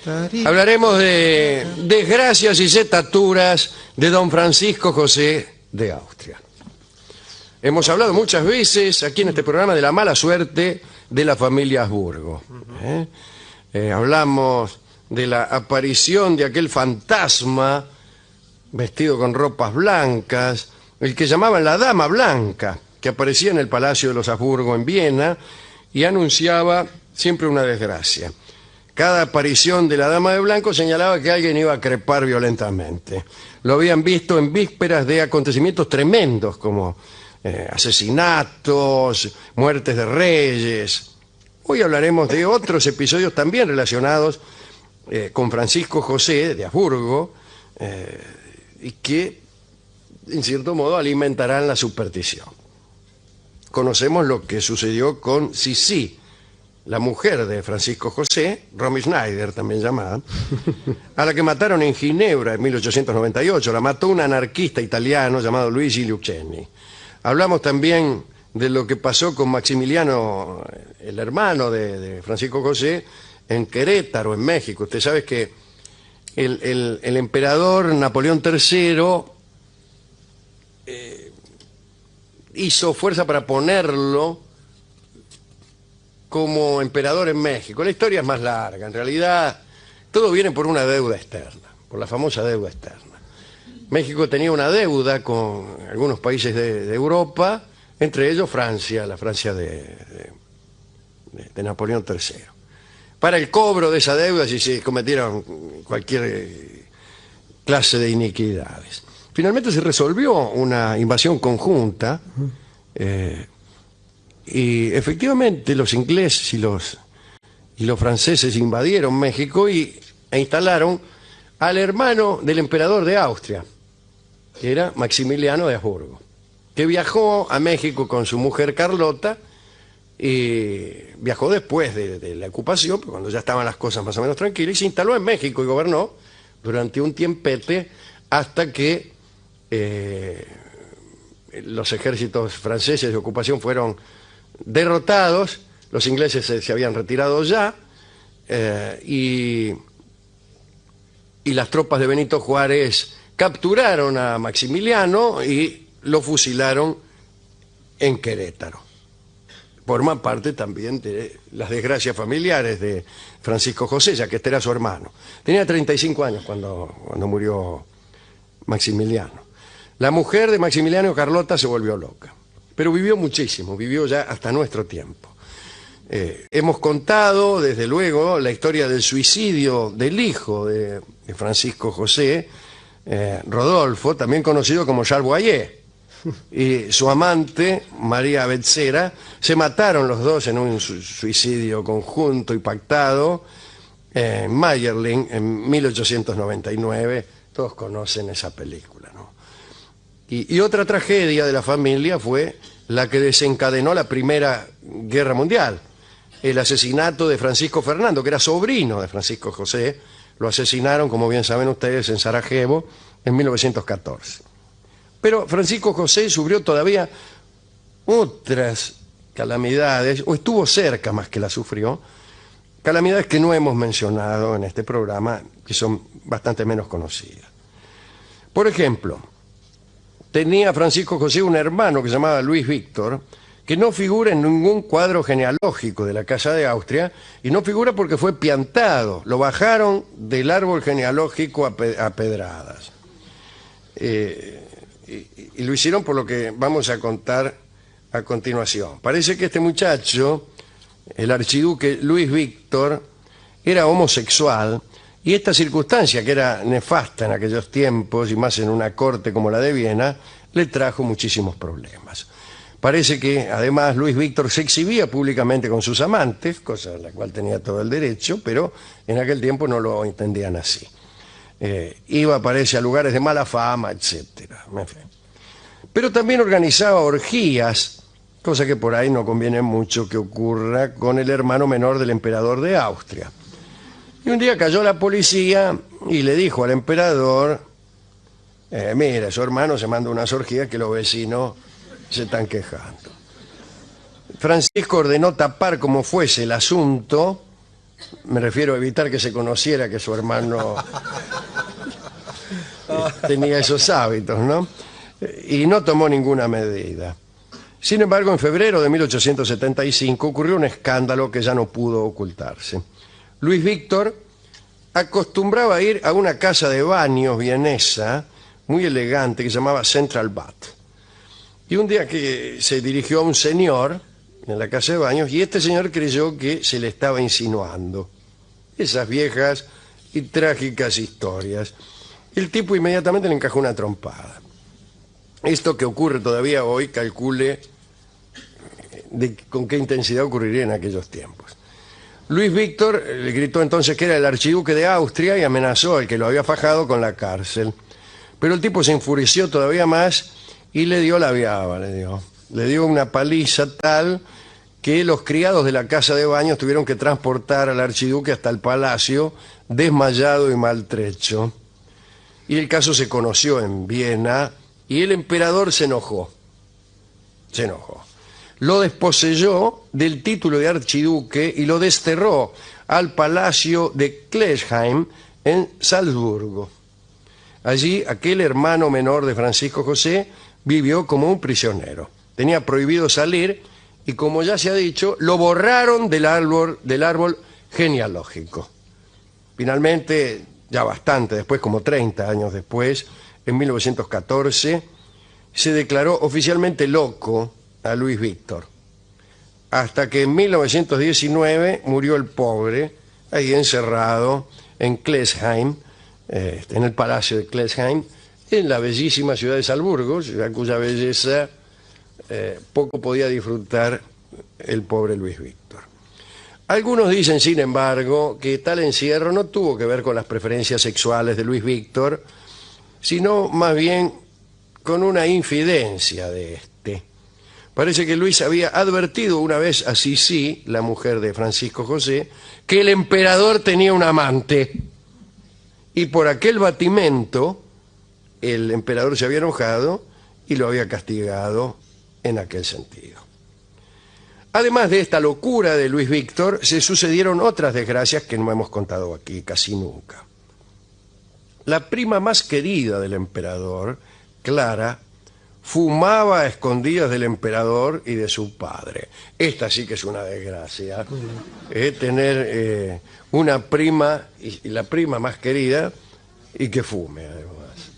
Hablaremos de desgracias y setaturas de don Francisco José de Austria. Hemos hablado muchas veces aquí en este programa de la mala suerte de la familia Habsburgo. Hablamos de la aparición de aquel fantasma vestido con ropas blancas, el que llamaban la Dama Blanca, que aparecía en el Palacio de los Habsburgo en Viena y anunciaba siempre una desgracia. Cada aparición de la Dama de Blanco señalaba que alguien iba a crepar violentamente. Lo habían visto en vísperas de acontecimientos tremendos como asesinatos, muertes de reyes. Hoy hablaremos de otros episodios también relacionados con Francisco José de Habsburgo y que, en cierto modo, alimentarán la superstición. Conocemos lo que sucedió con Sissi, la mujer de Francisco José, Romy Schneider también llamada, a la que mataron en Ginebra en 1898. La mató un anarquista italiano llamado Luigi Lucheni. Hablamos también de lo que pasó con Maximiliano, el hermano de Francisco José, en Querétaro, en México. Usted sabe que el emperador Napoleón III hizo fuerza para ponerlo como emperador en México. La historia es más larga. En realidad, todo viene por una deuda externa, por la famosa deuda externa. México tenía una deuda con algunos países de Europa, entre ellos Francia, la Francia de Napoleón III. Para el cobro de esa deuda, si se cometieron cualquier clase de iniquidades. Finalmente se resolvió una invasión conjunta y efectivamente los ingleses y los franceses invadieron México e instalaron al hermano del emperador de Austria, que era Maximiliano de Habsburgo, que viajó a México con su mujer Carlota y viajó después de la ocupación, cuando ya estaban las cosas más o menos tranquilas, y se instaló en México y gobernó durante un tiempete hasta que los ejércitos franceses de ocupación fueron derrotados, los ingleses se habían retirado ya, y las tropas de Benito Juárez capturaron a Maximiliano y lo fusilaron en Querétaro. Forma parte también de las desgracias familiares de Francisco José, ya que este era su hermano. Tenía 35 años cuando murió Maximiliano. La mujer de Maximiliano, Carlota, se volvió loca, pero vivió muchísimo, vivió ya hasta nuestro tiempo. Hemos contado, desde luego, la historia del suicidio del hijo de Francisco José, Rodolfo, también conocido como Charles Boyer, y su amante, María Betzera. Se mataron los dos en un suicidio conjunto y pactado en Mayerling en 1899. Todos conocen esa película, ¿no? Y otra tragedia de la familia fue la que desencadenó la Primera Guerra Mundial, el asesinato de Francisco Fernando, que era sobrino de Francisco José. Lo asesinaron, como bien saben ustedes, en Sarajevo en 1914. Pero Francisco José sufrió todavía otras calamidades, o estuvo cerca más que la sufrió, calamidades que no hemos mencionado en este programa, que son bastante menos conocidas. Por ejemplo, tenía Francisco José un hermano que se llamaba Luis Víctor, que no figura en ningún cuadro genealógico de la Casa de Austria, y no figura porque fue piantado. Lo bajaron del árbol genealógico a pedradas. Y lo hicieron por lo que vamos a contar a continuación. Parece que este muchacho, el archiduque Luis Víctor, era homosexual, y esta circunstancia, que era nefasta en aquellos tiempos, y más en una corte como la de Viena, le trajo muchísimos problemas. Parece que, además, Luis Víctor se exhibía públicamente con sus amantes, cosa a la cual tenía todo el derecho, pero en aquel tiempo no lo entendían así. Iba, parece, a lugares de mala fama, etc. Pero también organizaba orgías, cosa que por ahí no conviene mucho que ocurra con el hermano menor del emperador de Austria. Y un día cayó la policía y le dijo al emperador: mira, su hermano se manda unas orgías que los vecinos se están quejando. Francisco ordenó tapar como fuese el asunto Me refiero a evitar que se conociera que su hermano tenía esos hábitos, ¿no? Y no tomó ninguna medida. Sin embargo, en febrero de 1875 ocurrió un escándalo que ya no pudo ocultarse. Luis Víctor acostumbraba a ir a una casa de baños vienesa muy elegante que se llamaba Central Bath. Y un día que se dirigió a un señor en la casa de baños y este señor creyó que se le estaba insinuando esas viejas y trágicas historias. El tipo inmediatamente le encajó una trompada. Esto que ocurre todavía hoy, calcule con qué intensidad ocurriría en aquellos tiempos. Luis Víctor le gritó entonces que era el archiduque de Austria y amenazó al que lo había fajado con la cárcel. Pero el tipo se enfureció todavía más y le dio la viaba, le dio una paliza tal que los criados de la casa de baños tuvieron que transportar al archiduque hasta el palacio, desmayado y maltrecho. Y el caso se conoció en Viena y el emperador se enojó. Se enojó. Lo desposeyó del título de archiduque y lo desterró al palacio de Klesheim en Salzburgo. Allí aquel hermano menor de Francisco José vivió como un prisionero. Tenía prohibido salir y, como ya se ha dicho, lo borraron del árbol genealógico. Finalmente, ya bastante después, como 30 años después, en 1914, se declaró oficialmente loco a Luis Víctor. Hasta que en 1919 murió el pobre, ahí encerrado en Klesheim, en el palacio de Klesheim, en la bellísima ciudad de Salzburgo, ciudad cuya belleza poco podía disfrutar el pobre Luis Víctor. Algunos dicen, sin embargo, que tal encierro no tuvo que ver con las preferencias sexuales de Luis Víctor, sino más bien con una infidencia de este. Parece que Luis había advertido una vez a Sisi, la mujer de Francisco José, que el emperador tenía un amante. Y por aquel batimento, el emperador se había enojado y lo había castigado en aquel sentido. Además de esta locura de Luis Víctor, se sucedieron otras desgracias que no hemos contado aquí casi nunca. La prima más querida del emperador, Clara, fumaba a escondidas del emperador y de su padre. Esta sí que es una desgracia. Tener una prima, y la prima más querida, y que fume además.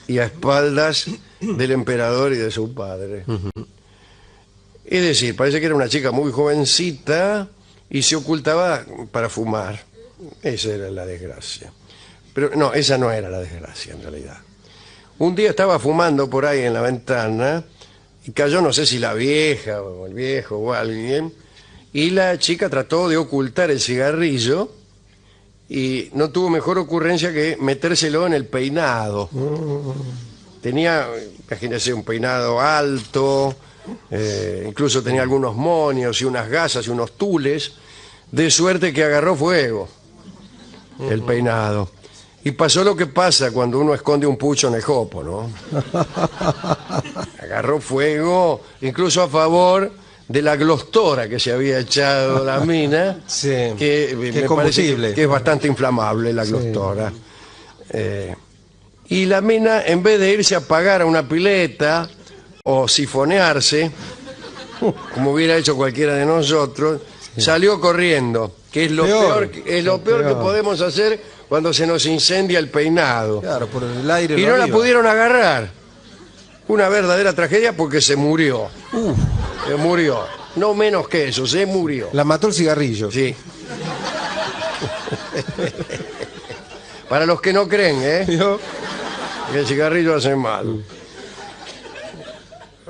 Y a espaldas del emperador y de su padre. Es decir, parece que era una chica muy jovencita y se ocultaba para fumar. Esa era la desgracia. Pero no, esa no era la desgracia en realidad. Un día estaba fumando por ahí en la ventana y cayó, no sé si la vieja o el viejo o alguien, y la chica trató de ocultar el cigarrillo y no tuvo mejor ocurrencia que metérselo en el peinado. Tenía, imagínense, un peinado alto, incluso tenía algunos moños y unas gasas y unos tules, de suerte que agarró fuego el peinado. Y pasó lo que pasa cuando uno esconde un pucho en el jopo, ¿no? Agarró fuego, incluso a favor de la glostora que se había echado la mina, sí, que me parece que es bastante inflamable la glostora. Sí. Y la mina, en vez de irse a pagar a una pileta o sifonearse, como hubiera hecho cualquiera de nosotros, sí, salió corriendo, que es lo peor que podemos hacer cuando se nos incendia el peinado. Claro, por el aire. Y no la pudieron agarrar. Una verdadera tragedia porque se murió. Se murió. No menos que eso, se murió. La mató el cigarrillo. Sí. Para los que no creen, que el cigarrillo hace mal.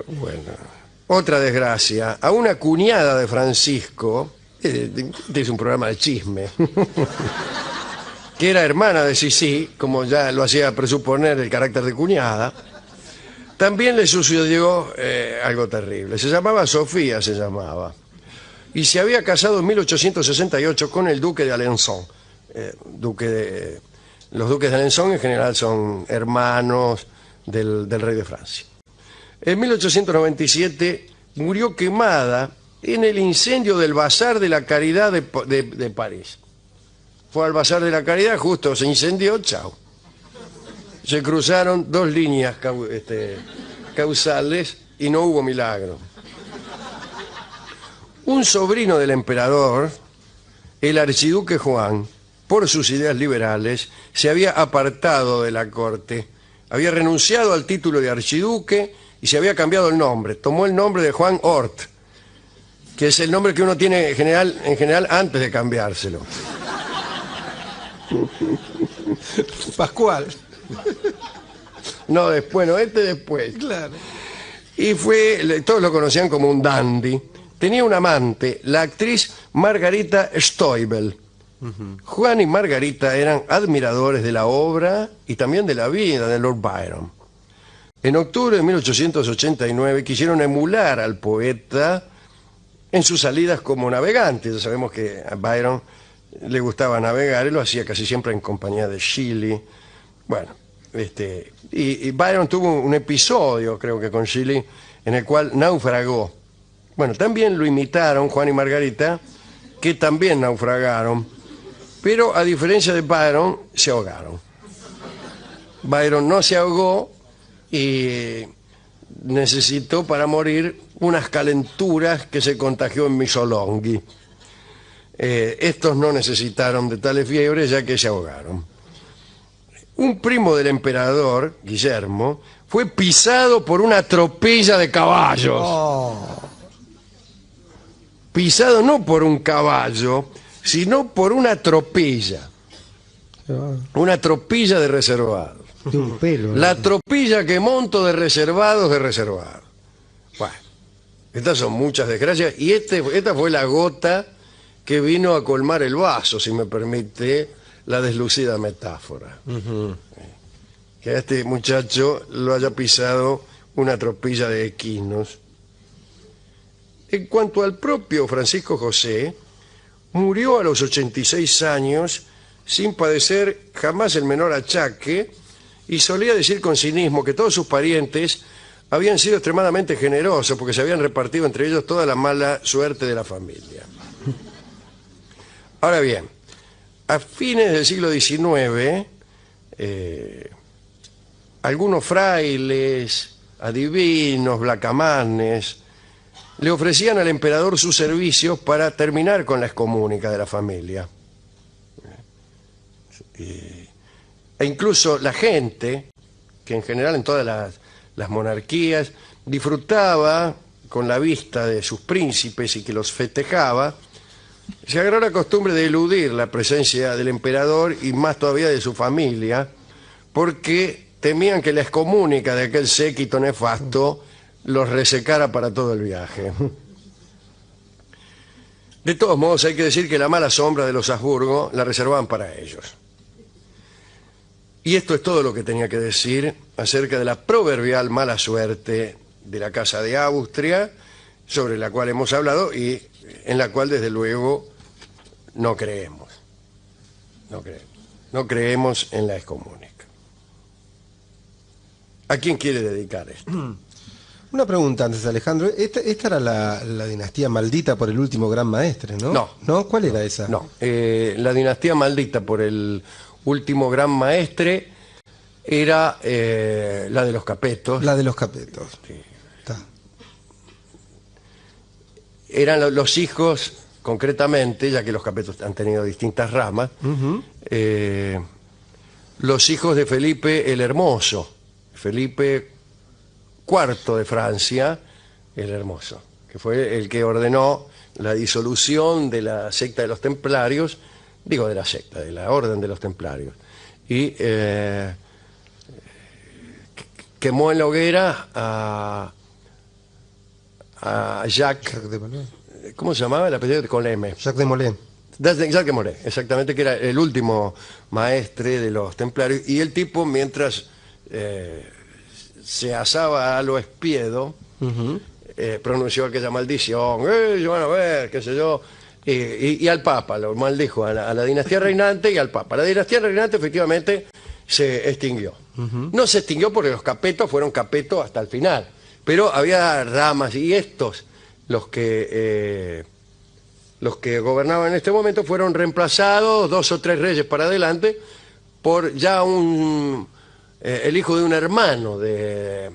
Bueno. Otra desgracia. A una cuñada de Francisco, este es un programa de chisme, que era hermana de Sisi, como ya lo hacía presuponer el carácter de cuñada, también le sucedió algo terrible. Se llamaba Sofía, y se había casado en 1868 con el duque de Alençon. Los duques de Alençon en general son hermanos del rey de Francia. En 1897 murió quemada en el incendio del Bazar de la Caridad de París. fue al Bazar de la Caridad, justo se incendió, chao. Se cruzaron dos líneas causales y no hubo milagro. Un sobrino del emperador, el archiduque Juan, por sus ideas liberales, se había apartado de la corte, había renunciado al título de archiduque y se había cambiado el nombre. Tomó el nombre de Juan Hort, que es el nombre que uno tiene en general antes de cambiárselo. Pascual. No, después, no, después. Claro. Y todos lo conocían como un dandy. Tenía una amante, la actriz Margarita Stoibel. Juan y Margarita eran admiradores de la obra y también de la vida de Lord Byron. En octubre de 1889 quisieron emular al poeta en sus salidas como navegante. Ya sabemos que a Byron le gustaba navegar y lo hacía casi siempre en compañía de Shelley. Bueno, y Byron tuvo un episodio, creo que con Shelley, en el cual naufragó. Bueno, también lo imitaron Juan y Margarita, que también naufragaron, pero a diferencia de Byron, se ahogaron. Byron no se ahogó y necesitó para morir unas calenturas que se contagió en Missolonghi. Estos no necesitaron de tales fiebres ya que se ahogaron. Un primo del emperador, Guillermo, fue pisado por una tropilla de caballos. Oh. Pisado no por un caballo, sino por una tropilla. Una tropilla de reservados. De un pelo. La tropilla que monto de reservados de reservados. Bueno, estas son muchas desgracias y esta fue la gota que vino a colmar el vaso, si me permite la deslucida metáfora. Que a este muchacho lo haya pisado una tropilla de equinos. En cuanto al propio Francisco José, murió a los 86 años sin padecer jamás el menor achaque y solía decir con cinismo que todos sus parientes habían sido extremadamente generosos porque se habían repartido entre ellos toda la mala suerte de la familia. Ahora bien, a fines del siglo XIX, algunos frailes, adivinos, blacamanes, le ofrecían al emperador sus servicios para terminar con la excomunica de la familia. E incluso la gente, que en general en todas las monarquías disfrutaba con la vista de sus príncipes y que los festejaba, se agarró la costumbre de eludir la presencia del emperador y más todavía de su familia, porque temían que la excomunica de aquel séquito nefasto los resecara para todo el viaje. De todos modos, hay que decir que la mala sombra de los Habsburgo la reservaban para ellos. Y esto es todo lo que tenía que decir acerca de la proverbial mala suerte de la Casa de Austria, sobre la cual hemos hablado y en la cual, desde luego, no creemos. No creemos en la excomunica. ¿A quién quiere dedicar esto? Una pregunta antes, Alejandro. Esta era la dinastía maldita por el último gran maestre, ¿no? No. ¿No? ¿Cuál era esa? No, la dinastía maldita por el último gran maestre era la de los Capetos. La de los Capetos. Sí. Está. Eran los hijos, concretamente, ya que los Capetos han tenido distintas ramas, los hijos de Felipe el Hermoso, Felipe IV de Francia, el Hermoso, que fue el que ordenó la disolución de la secta de los Templarios, digo de la secta, de la orden de los Templarios, y quemó en la hoguera a Jacques de Molay. ¿Cómo se llamaba? El apellido con M. Jacques de Molay. Jacques de Molay, exactamente, que era el último maestre de los Templarios, y el tipo, mientras se asaba a lo espiedo, pronunció aquella maldición, yo van a ver, qué sé yo, y al Papa, lo maldijo a la dinastía reinante y al Papa. La dinastía reinante efectivamente se extinguió. No se extinguió porque los Capetos fueron Capetos hasta el final, pero había ramas y estos, los que los que gobernaban en este momento fueron reemplazados 2 o 3 reyes para adelante por ya el hijo de un hermano de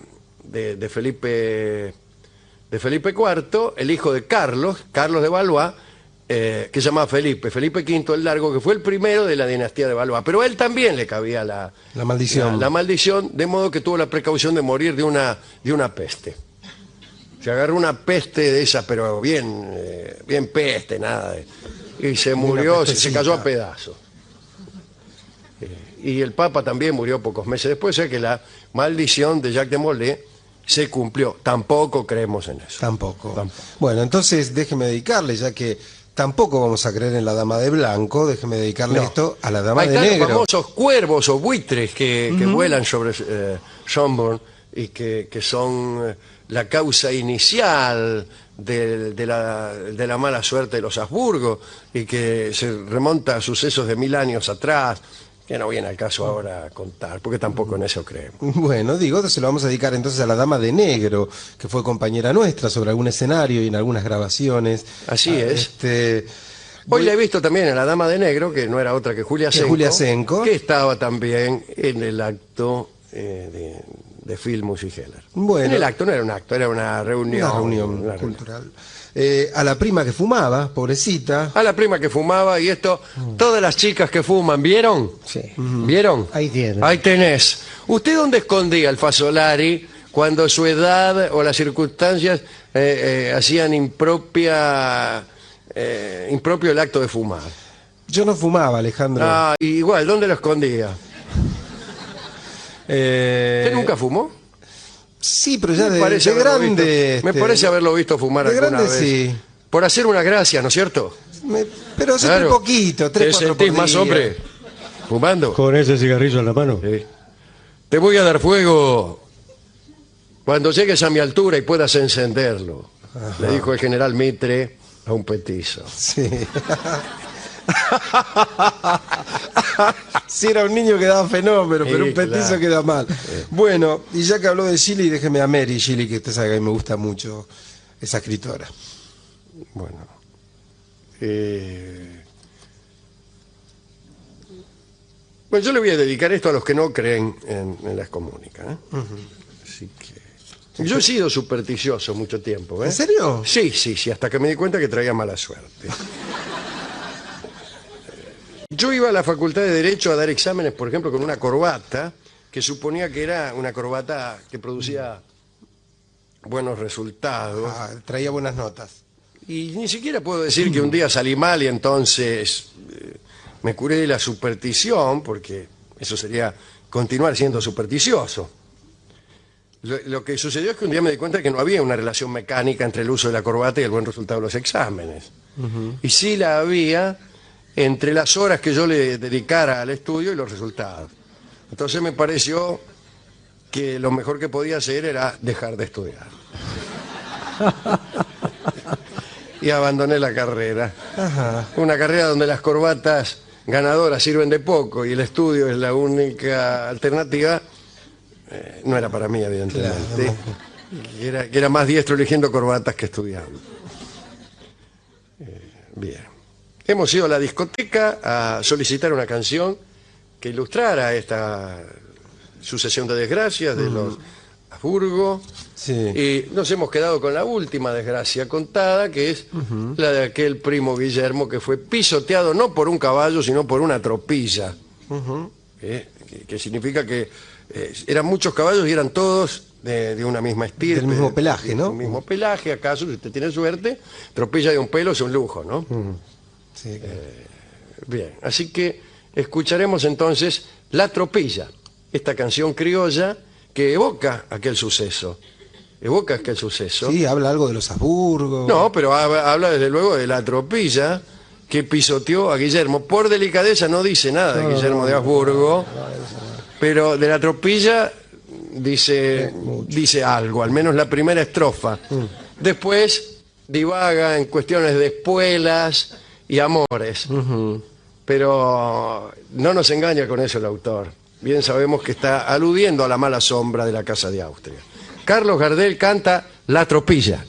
Felipe IV, el hijo de Carlos de Valois, que se llamaba Felipe V el Largo, que fue el primero de la dinastía de Valois. Pero a él también le cabía la maldición. La maldición, de modo que tuvo la precaución de morir de una peste. Se agarró una peste de esa, pero bien peste, nada. Y se murió, se cayó a pedazos. Y el Papa también murió pocos meses después, o sea que la maldición de Jacques de Molay se cumplió. Tampoco creemos en eso. Tampoco. Bueno, entonces déjeme dedicarle, ya que tampoco vamos a creer en la dama de blanco, déjeme dedicarle esto a la dama de negro. Hay los famosos cuervos o buitres que vuelan sobre Schönborn y que son la causa inicial de la mala suerte de los Habsburgo y que se remonta a sucesos de 1000 años atrás, que no viene al caso ahora contar, porque tampoco en eso creemos. Bueno, se lo vamos a dedicar entonces a la dama de negro, que fue compañera nuestra sobre algún escenario y en algunas grabaciones. Así es. Hoy la he visto también a la dama de negro, que no era otra que Julia Senko, que estaba también en el acto de Filmus y Heller. Bueno, en el acto, no era un acto, era una reunión cultural. A la prima que fumaba, pobrecita. A la prima que fumaba, y esto, todas las chicas que fuman, ¿vieron? Sí. ¿Vieron? Ahí tienen. Ahí tenés. ¿Usted dónde escondía el Fasolari cuando su edad o las circunstancias hacían impropio el acto de fumar? Yo no fumaba, Alejandro. Ah, igual, ¿dónde lo escondía? ¿Usted nunca fumó? Sí, pero ya de grande. Me parece haberlo visto fumar alguna vez. Sí. Por hacer una gracia, ¿no es cierto? Pero siempre poquito, 3, 4 ¿Te sentís más hombre fumando? Con ese cigarrillo en la mano. Sí. Te voy a dar fuego cuando llegues a mi altura y puedas encenderlo. Ajá. Le dijo el general Mitre a un petizo. Sí. Si era un niño quedaba fenómeno, pero un petizo queda mal. Bueno, y ya que habló de Shelley, déjeme a Mary Shelley, que usted sabe que a mí me gusta mucho esa escritora. Bueno, bueno, yo le voy a dedicar esto a los que no creen en la excomúnica. Así que yo he sido supersticioso mucho tiempo. ¿En serio? Sí, hasta que me di cuenta que traía mala suerte. Yo iba a la Facultad de Derecho a dar exámenes, por ejemplo, con una corbata que suponía que era una corbata que producía buenos resultados. Traía buenas notas. Y ni siquiera puedo decir que un día salí mal y entonces me curé de la superstición, porque eso sería continuar siendo supersticioso. Lo que sucedió es que un día me di cuenta que no había una relación mecánica entre el uso de la corbata y el buen resultado de los exámenes. Y sí la había entre las horas que yo le dedicara al estudio y los resultados. Entonces me pareció que lo mejor que podía hacer era dejar de estudiar. Y abandoné la carrera. Ajá. Una carrera donde las corbatas ganadoras sirven de poco y el estudio es la única alternativa. No era para mí, evidentemente. Claro. Que era más diestro eligiendo corbatas que estudiando. Bien. Hemos ido a la discoteca a solicitar una canción que ilustrara esta sucesión de desgracias de los Habsburgo. Sí. Y nos hemos quedado con la última desgracia contada, que es la de aquel primo Guillermo que fue pisoteado no por un caballo, sino por una tropilla. Que significa que eran muchos caballos y eran todos de una misma estirpe. Del mismo pelaje, ¿no? Del mismo pelaje, acaso, si usted tiene suerte, tropilla de un pelo es un lujo, ¿no? Sí, claro. Bien, así que escucharemos entonces La Tropilla, esta canción criolla que evoca aquel suceso. Sí, habla algo de los Habsburgo. No, pero habla desde luego de la tropilla que pisoteó a Guillermo. Por delicadeza no dice nada de Guillermo de Habsburgo, pero de la tropilla dice algo, al menos la primera estrofa. Después divaga en cuestiones de espuelas y amores. Pero no nos engaña con eso el autor. Bien sabemos que está aludiendo a la mala sombra de la Casa de Austria. Carlos Gardel canta La Tropilla.